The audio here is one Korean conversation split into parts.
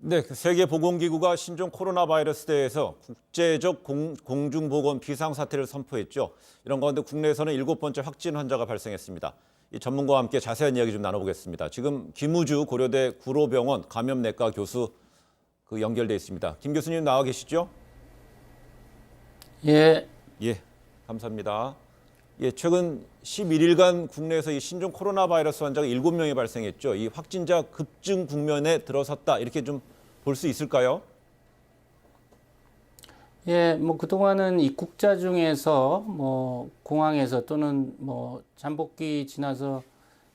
네, 그 세계보건기구가 신종 코로나 바이러스에 대해서 국제적 공중보건 비상사태를 선포했죠. 이런 가운데 국내에서는 7번째 확진 환자가 발생했습니다. 이 전문가와 함께 자세한 이야기 좀 나눠보겠습니다. 지금 김우주 고려대 구로병원 감염내과 교수 연결돼 있습니다. 김 교수님 나와 계시죠? 예, 예, 감사합니다. 예, 최근 11일간 국내에서 이 신종 코로나 바이러스 환자가 7명이 발생했죠. 이 확진자 급증 국면에 들어섰다 이렇게 좀 볼 수 있을까요? 예, 그동안은 입국자 중에서 공항에서 또는 잠복기 지나서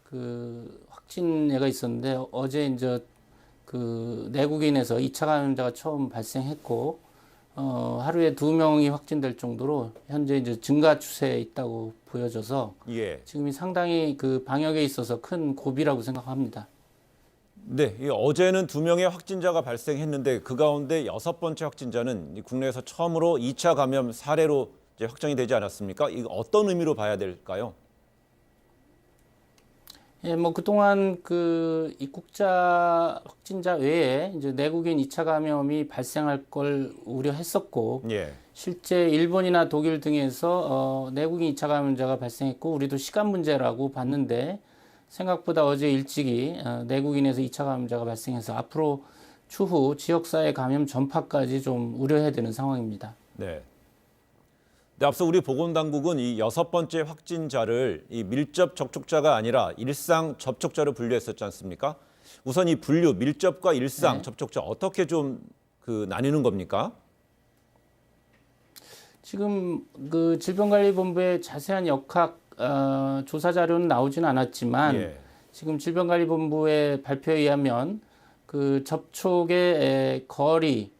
그 확진례가 있었는데 어제 이제 그 내국인에서 2차 감염자가 처음 발생했고 하루에 2명이 확진될 정도로 현재 이제 증가 추세에 있다고 보여져서 예. 지금이 상당히 그 방역에 있어서 큰 고비라고 생각합니다. 네, 어제는 2명의 확진자가 발생했는데 그 가운데 6번째 확진자는 국내에서 처음으로 2차 감염 사례로 이제 확정이 되지 않았습니까? 이거 어떤 의미로 봐야 될까요? 예, 그동안 그 입국자 확진자 외에 이제 내국인 2차 감염이 발생할 걸 우려했었고, 예. 실제 일본이나 독일 등에서 내국인 2차 감염자가 발생했고, 우리도 시간 문제라고 봤는데, 생각보다 어제 일찍이 내국인에서 2차 감염자가 발생해서 앞으로 추후 지역사회 감염 전파까지 좀 우려해야 되는 상황입니다. 네. 근데 앞서 우리 보건당국은 이 6번째 확진자를 이 밀접 접촉자가 아니라 일상 접촉자로 분류했었지 않습니까? 우선 이 분류, 밀접과 일상 네. 접촉자 어떻게 좀 나뉘는 겁니까? 지금 그 질병관리본부의 자세한 역학 조사 자료는 나오진 않았지만 예. 지금 질병관리본부의 발표에 의하면 그 접촉의 거리,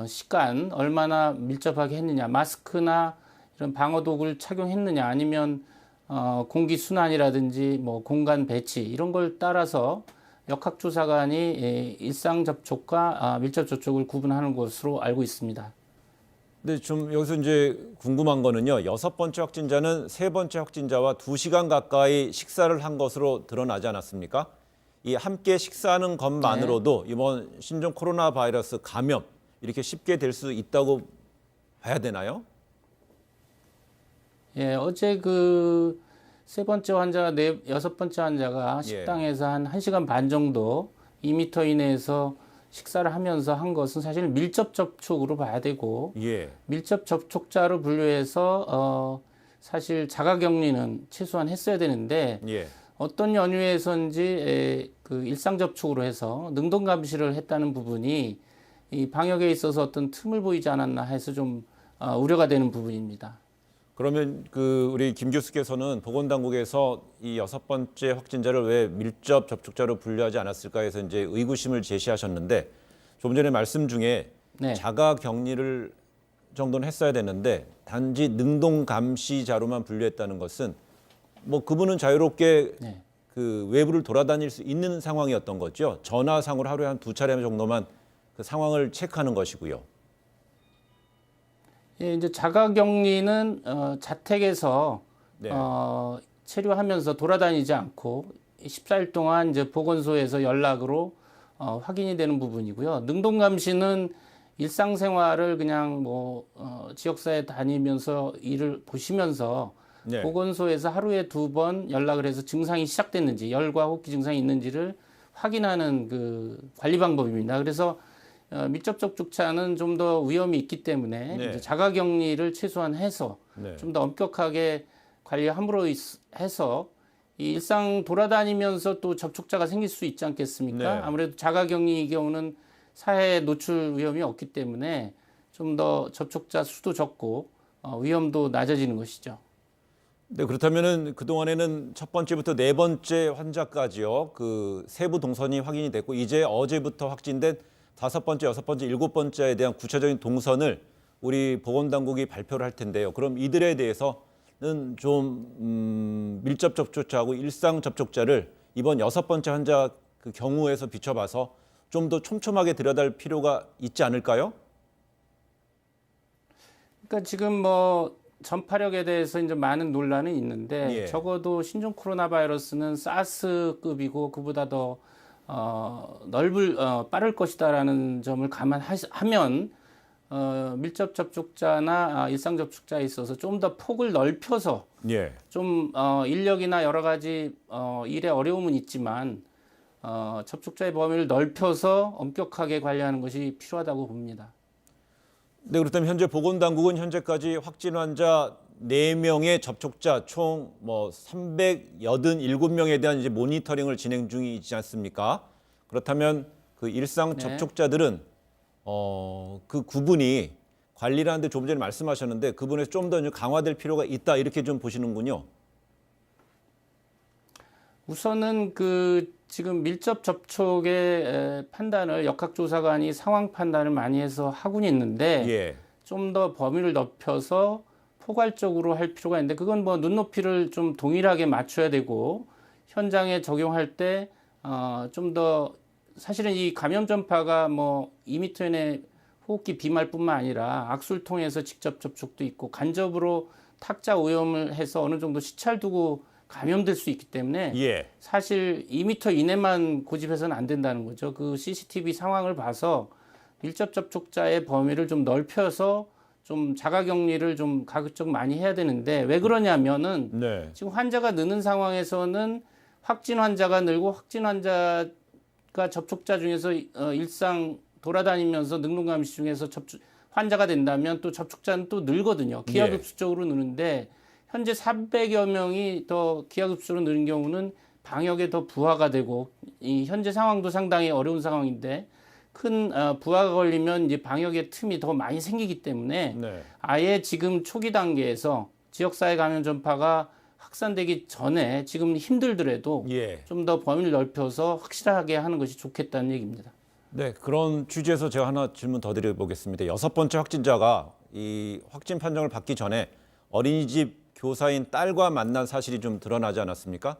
시간 얼마나 밀접하게 했느냐, 마스크나 이런 방어도구를 착용했느냐, 아니면 공기 순환이라든지 공간 배치 이런 걸 따라서 역학조사관이 일상 접촉과 밀접 접촉을 구분하는 것으로 알고 있습니다. 근데 좀 여기서 이제 궁금한 거는요. 6번째 확진자는 3번째 확진자와 2시간 가까이 식사를 한 것으로 드러나지 않았습니까? 이 함께 식사하는 것만으로도 이번 신종 코로나 바이러스 감염 이렇게 쉽게 될 수 있다고 봐야 되나요? 예, 어제 그 3번째 환자, 6번째 환자가 식당에서 한 1시간 반 정도 2m 이내에서 식사를 하면서 한 것은 사실 밀접 접촉으로 봐야 되고, 예. 밀접 접촉자로 분류해서 사실 자가격리는 최소한 했어야 되는데 예. 어떤 연유에서인지 그 일상 접촉으로 해서 능동 감시를 했다는 부분이 이 방역에 있어서 어떤 틈을 보이지 않았나 해서 좀 우려가 되는 부분입니다. 그러면 우리 김 교수께서는 보건당국에서 이 6번째 확진자를 왜 밀접 접촉자로 분류하지 않았을까 해서 이제 의구심을 제시하셨는데 조금 전에 말씀 중에 네. 자가 격리를 정도는 했어야 되는데 단지 능동 감시자로만 분류했다는 것은 그분은 자유롭게 네. 그 외부를 돌아다닐 수 있는 상황이었던 거죠. 전화상으로 하루에 한 2차례 정도만 그 상황을 체크하는 것이고요. 예, 이제 자가격리는 자택에서 네. 체류하면서 돌아다니지 않고 14일 동안 이제 보건소에서 연락으로 확인이 되는 부분이고요. 능동감시는 일상생활을 그냥 지역사회 다니면서 일을 보시면서 네. 보건소에서 하루에 2번 연락을 해서 증상이 시작됐는지, 열과 호흡기 증상이 있는지를 확인하는 그 관리 방법입니다. 그래서 밀접 접촉자는 좀 더 위험이 있기 때문에 네. 이제 자가격리를 최소한 해서 네. 좀 더 엄격하게 관리함으로 해서 이 일상 돌아다니면서 또 접촉자가 생길 수 있지 않겠습니까? 네. 아무래도 자가격리의 경우는 사회 노출 위험이 없기 때문에 좀 더 접촉자 수도 적고 위험도 낮아지는 것이죠. 네, 그렇다면은 그동안에는 첫 번째부터 4번째 환자까지요. 그 세부 동선이 확인이 됐고 이제 어제부터 확진된 5번째, 6번째, 7번째에 대한 구체적인 동선을 우리 보건당국이 발표를 할 텐데요. 그럼 이들에 대해서는 좀 밀접 접촉자하고 일상 접촉자를 이번 6번째 환자 그 경우에서 비춰봐서 좀 더 촘촘하게 들여다볼 필요가 있지 않을까요? 그러니까 지금 전파력에 대해서 이제 많은 논란은 있는데 예. 적어도 신종 코로나 바이러스는 사스급이고 그보다 더 빠를 것이다라는 점을 감안하면 밀접 접촉자나 일상 접촉자에 있어서 좀 더 폭을 넓혀서 예. 좀 인력이나 여러 가지 일에 어려움은 있지만 접촉자의 범위를 넓혀서 엄격하게 관리하는 것이 필요하다고 봅니다. 네, 그렇다면 현재 보건당국은 현재까지 확진 환자 4명의 접촉자 총 387명에 대한 이제 모니터링을 진행 중이지 않습니까? 그렇다면 그 일상 네. 접촉자들은 그 구분이 관리를 하는데 조금 전에 말씀하셨는데 그분에서 좀 더 강화될 필요가 있다 이렇게 좀 보시는군요. 우선은 지금 밀접 접촉의 판단을 역학조사관이 상황 판단을 많이 해서 하고는 있는데 예. 좀 더 범위를 넓혀서 포괄적으로 할 필요가 있는데 그건 눈높이를 좀 동일하게 맞춰야 되고 현장에 적용할 때 좀 더 사실은 이 감염 전파가 2m 이내 호흡기 비말뿐만 아니라 악수를 통해서 직접 접촉도 있고 간접으로 탁자 오염을 해서 어느 정도 시차를 두고 감염될 수 있기 때문에 예. 사실 2m 이내만 고집해서는 안 된다는 거죠. 그 CCTV 상황을 봐서 밀접 접촉자의 범위를 좀 넓혀서 좀 자가격리를 좀 가급적 많이 해야 되는데 왜 그러냐면은 네. 지금 환자가 느는 상황에서는 확진 환자가 늘고 확진 환자가 접촉자 중에서 일상 돌아다니면서 능동감시 중에서 환자가 된다면 또 접촉자는 또 늘거든요. 기하급수적으로 느는데 현재 300여 명이 더 기하급수로 느는 경우는 방역에 더 부하가 되고 이 현재 상황도 상당히 어려운 상황인데 큰 부하가 걸리면 이제 방역의 틈이 더 많이 생기기 때문에 네. 아예 지금 초기 단계에서 지역사회 감염 전파가 확산되기 전에 지금 힘들더라도 예. 좀 더 범위를 넓혀서 확실하게 하는 것이 좋겠다는 얘기입니다. 네, 그런 취지에서 제가 하나 질문 더 드려보겠습니다. 6번째 확진자가 이 확진 판정을 받기 전에 어린이집 교사인 딸과 만난 사실이 좀 드러나지 않았습니까?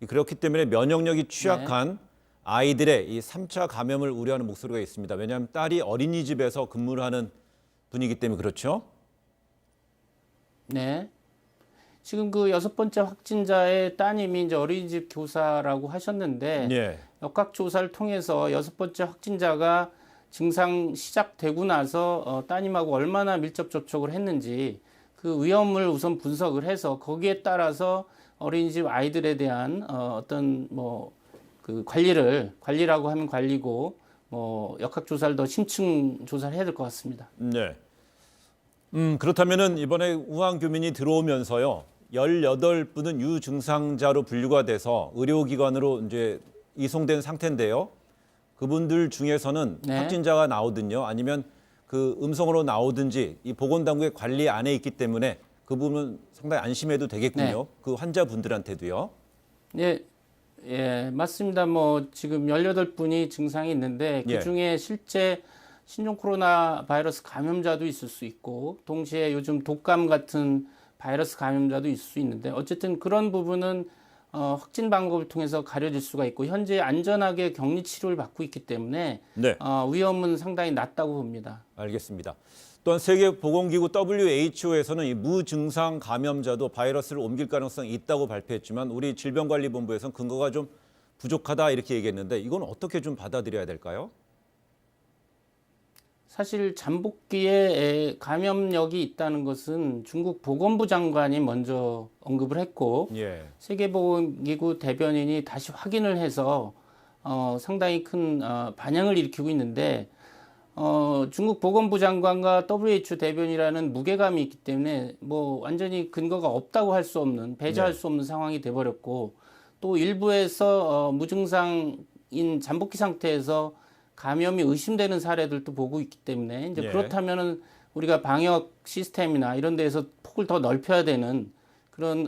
그렇기 때문에 면역력이 취약한 아이들의 이 3차 감염을 우려하는 목소리가 있습니다. 왜냐하면 딸이 어린이집에서 근무를 하는 분이기 때문에 그렇죠? 네. 지금 그 6번째 확진자의 따님이 이제 어린이집 교사라고 하셨는데 예. 역학조사를 통해서 6번째 확진자가 증상 시작되고 나서 따님하고 얼마나 밀접 접촉을 했는지 그 위험을 우선 분석을 해서 거기에 따라서 어린이집 아이들에 대한 어떤 그 관리라고 하면 관리고 역학조사를 더 심층 조사를 해야 될 것 같습니다. 네. 그렇다면은 이번에 우한 교민이 들어오면서요. 18분은 유증상자로 분류가 돼서 의료기관으로 이제 이송된 상태인데요. 그분들 중에서는 네. 확진자가 나오든요. 아니면 그 음성으로 나오든지 이 보건당국의 관리 안에 있기 때문에 그 부분은 상당히 안심해도 되겠군요. 네. 그 환자분들한테도요. 예, 예, 맞습니다. 지금 18분이 증상이 있는데 예. 그중에 실제 신종 코로나 바이러스 감염자도 있을 수 있고 동시에 요즘 독감 같은 바이러스 감염자도 있을 수 있는데 어쨌든 그런 부분은 확진 방법을 통해서 가려질 수가 있고 현재 안전하게 격리 치료를 받고 있기 때문에 네. 위험은 상당히 낮다고 봅니다. 알겠습니다. 또한 세계보건기구 WHO에서는 이 무증상 감염자도 바이러스를 옮길 가능성이 있다고 발표했지만 우리 질병관리본부에서는 근거가 좀 부족하다 이렇게 얘기했는데 이건 어떻게 좀 받아들여야 될까요? 사실 잠복기에 감염력이 있다는 것은 중국 보건부 장관이 먼저 언급을 했고 예. 세계보건기구 대변인이 다시 확인을 해서 상당히 큰 반향을 일으키고 있는데 중국 보건부 장관과 WHO 대변이라는 무게감이 있기 때문에 완전히 근거가 없다고 할 수 없는 배제할 수 없는 상황이 돼버렸고 또 일부에서 무증상인 잠복기 상태에서 감염이 의심되는 사례들도 보고 있기 때문에 이제 예. 그렇다면은 우리가 방역 시스템이나 이런 데에서 폭을 더 넓혀야 되는 그런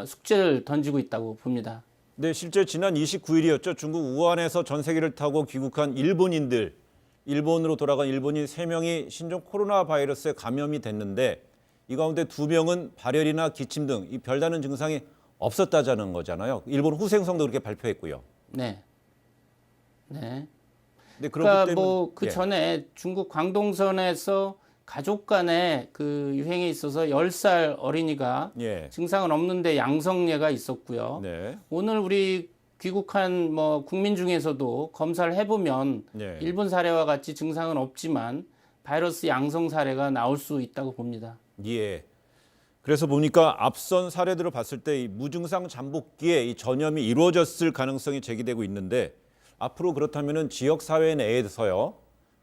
숙제를 던지고 있다고 봅니다. 네, 실제 지난 29일이었죠. 중국 우한에서 전세기를 타고 귀국한 일본으로 돌아간 일본인 3명이 신종 코로나 바이러스에 감염이 됐는데 이 가운데 2명은 발열이나 기침 등 이 별다른 증상이 없었다자는 거잖아요. 일본 후생성도 그렇게 발표했고요. 네. 네. 근데 그러니까 때문에 그 전에 중국 광동선에서 가족 간의 그 유행에 있어서 10살 어린이가 예. 증상은 없는데 양성례가 있었고요. 네. 오늘 우리 귀국한 뭐 국민 중에서도 검사를 해보면 네. 일본 사례와 같이 증상은 없지만 바이러스 양성 사례가 나올 수 있다고 봅니다. 예. 그래서 보니까 앞선 사례들을 봤을 때 이 무증상 잠복기에 이 전염이 이루어졌을 가능성이 제기되고 있는데 앞으로 그렇다면은 지역 사회 내에서요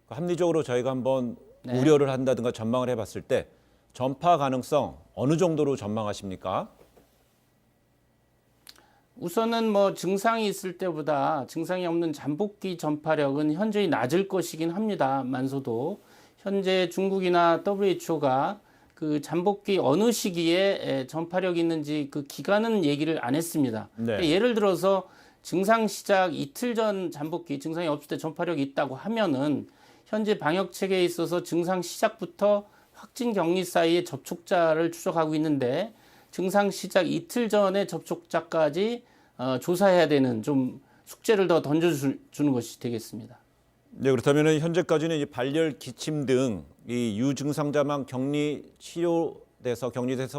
합리적으로 저희가 한번 네. 우려를 한다든가 전망을 해봤을 때 전파 가능성 어느 정도로 전망하십니까? 우선은 뭐 증상이 있을 때보다 증상이 없는 잠복기 전파력은 현저히 낮을 것이긴 합니다만서도 현재 중국이나 WHO가 그 잠복기 어느 시기에 전파력이 있는지 그 기간은 얘기를 안 했습니다. 네. 그러니까 예를 들어서 증상 시작 이틀 전 잠복기 증상이 없을 때 전파력이 있다고 하면은 현재 방역 체계에 있어서 증상 시작부터 확진 격리 사이의 접촉자를 추적하고 있는데 증상 시작 이틀 전에 접촉자까지 조사해야 되는 좀 숙제를 더 던져주는 것이 되겠습니다. 네, 그렇다면은 현재까지는 이 발열, 기침 등 이 유증상자만 격리돼서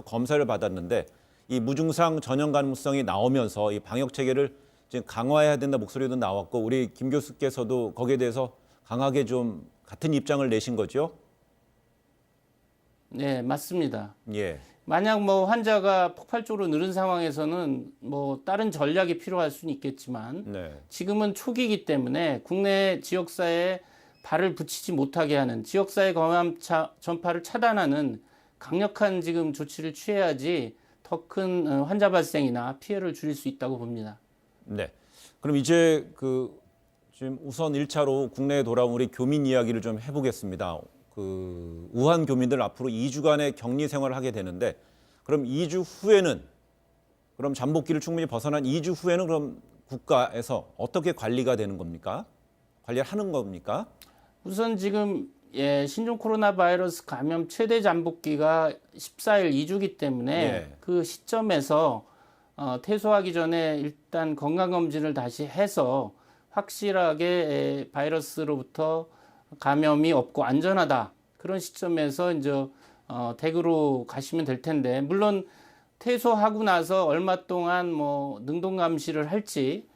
검사를 받았는데 이 무증상 전염 가능성이 나오면서 이 방역 체계를 지금 강화해야 된다 목소리도 나왔고 우리 김 교수께서도 거기에 대해서 강하게 좀 같은 입장을 내신 거죠? 네, 맞습니다. 예. 만약 뭐 환자가 폭발적으로 늘은 상황에서는 뭐 다른 전략이 필요할 수는 있겠지만 네. 지금은 초기이기 때문에 국내 지역사회에 발을 붙이지 못하게 하는 지역사회 감염 전파를 차단하는 강력한 지금 조치를 취해야지 더 큰 환자 발생이나 피해를 줄일 수 있다고 봅니다. 네. 그럼 이제 지금 우선 1차로 국내에 돌아온 우리 교민 이야기를 좀 해보겠습니다. 우한 교민들 앞으로 2주간의 격리 생활을 하게 되는데 그럼 2주 후에는 그럼 잠복기를 충분히 벗어난 2주 후에는 그럼 국가에서 어떻게 관리가 되는 겁니까? 관리를 하는 겁니까? 우선 지금 신종 코로나 바이러스 감염 최대 잠복기가 14일 2주기 때문에 예. 그 시점에서 퇴소하기 전에 일단 건강검진을 다시 해서 확실하게 바이러스로부터 감염이 없고 안전하다. 그런 시점에서 이제 댁으로 가시면 될 텐데 물론 퇴소하고 나서 얼마 동안 뭐 능동 감시를 할지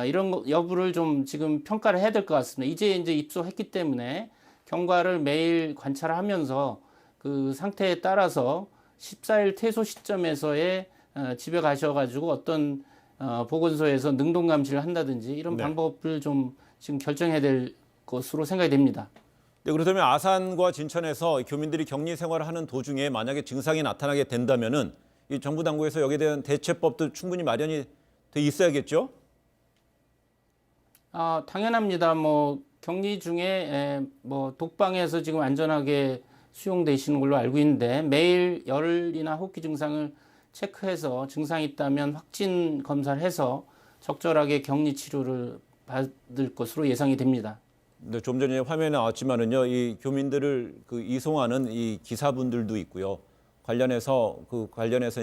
이런 여부를 좀 지금 평가를 해야 될 것 같습니다. 이제 입소했기 때문에 경과를 매일 관찰하면서 그 상태에 따라서 14일 퇴소 시점에서의 집에 가셔가지고 어떤 보건소에서 능동 감시를 한다든지 이런 네. 방법을 좀 지금 결정해야 될 것으로 생각이 됩니다. 네, 그렇다면 아산과 진천에서 교민들이 격리 생활을 하는 도중에 만약에 증상이 나타나게 된다면은 이 정부 당국에서 여기에 대한 대처법도 충분히 마련이 돼 있어야겠죠? 당연합니다. 뭐 격리 중에 뭐 독방에서 지금 안전하게 수용되시는 걸로 알고 있는데 매일 열이나 호흡기 증상을 체크해서 증상이 있다면 확진 검사를 해서 적절하게 격리 치료를 받을 것으로 예상이 됩니다. 네, 좀 전에 화면에 나왔지만은요, 이 교민들을 이송하는 이 기사분들도 있고요. 관련해서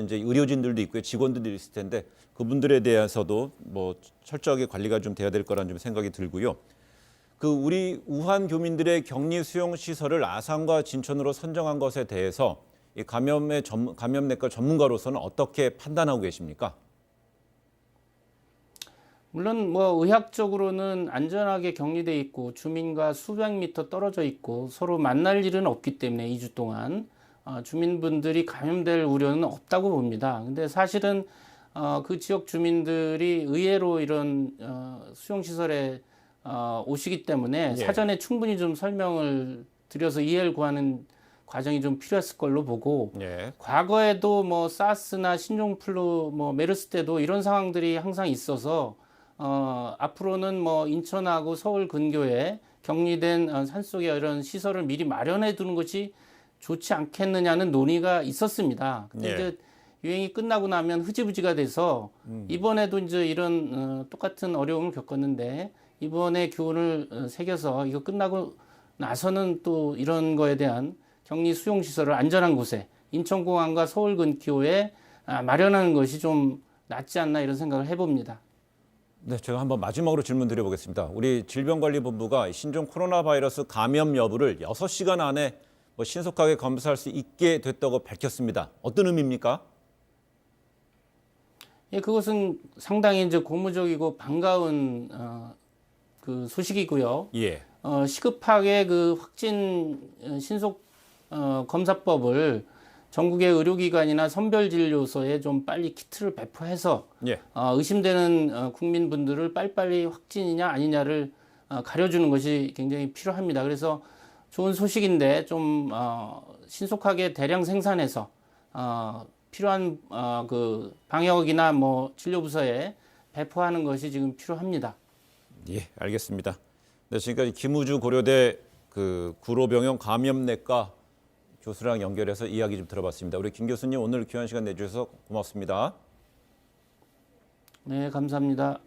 이제 의료진들도 있고요, 직원들도 있을 텐데 그분들에 대해서도 뭐 철저하게 관리가 좀 돼야 될 거라는 좀 생각이 들고요. 우리 우한 교민들의 격리 수용 시설을 아산과 진천으로 선정한 것에 대해서 이 감염내과 전문가로서는 어떻게 판단하고 계십니까? 물론 뭐 의학적으로는 안전하게 격리돼 있고 주민과 수백 미터 떨어져 있고 서로 만날 일은 없기 때문에 2주 동안 주민분들이 감염될 우려는 없다고 봅니다. 근데 사실은 그 지역 주민들이 의외로 이런 수용시설에 오시기 때문에 예. 사전에 충분히 좀 설명을 드려서 이해를 구하는 과정이 좀 필요했을 걸로 보고 예. 과거에도 뭐 사스나 신종플루 뭐 메르스 때도 이런 상황들이 항상 있어서 앞으로는 뭐 인천하고 서울 근교에 격리된 산속에 이런 시설을 미리 마련해 두는 것이 좋지 않겠느냐는 논의가 있었습니다. 근데 예. 이제 유행이 끝나고 나면 흐지부지가 돼서 이번에도 이제 이런 똑같은 어려움을 겪었는데 이번에 교훈을 새겨서 이거 끝나고 나서는 또 이런 거에 대한 격리 수용 시설을 안전한 곳에 인천공항과 서울 근교에 마련하는 것이 좀 낫지 않나 이런 생각을 해봅니다. 네, 제가 한번 마지막으로 질문 드려보겠습니다. 우리 질병관리본부가 신종 코로나 바이러스 감염 여부를 6시간 안에 신속하게 검사할 수 있게 됐다고 밝혔습니다. 어떤 의미입니까? 예, 그것은 상당히 이제 고무적이고 반가운 그 소식이고요. 예. 시급하게 그 확진 신속 검사법을 전국의 의료기관이나 선별진료소에 좀 빨리 키트를 배포해서 예. 의심되는 국민분들을 빨리빨리 확진이냐 아니냐를 가려주는 것이 굉장히 필요합니다. 그래서 좋은 소식인데 좀 신속하게 대량 생산해서 필요한 그 방역이나 뭐 진료부서에 배포하는 것이 지금 필요합니다. 예, 알겠습니다. 네, 지금까지 김우주 고려대 그 구로병영 감염내과 교수랑 연결해서 이야기 좀 들어봤습니다. 우리 김 교수님 오늘 귀한 시간 내주셔서 고맙습니다. 네, 감사합니다.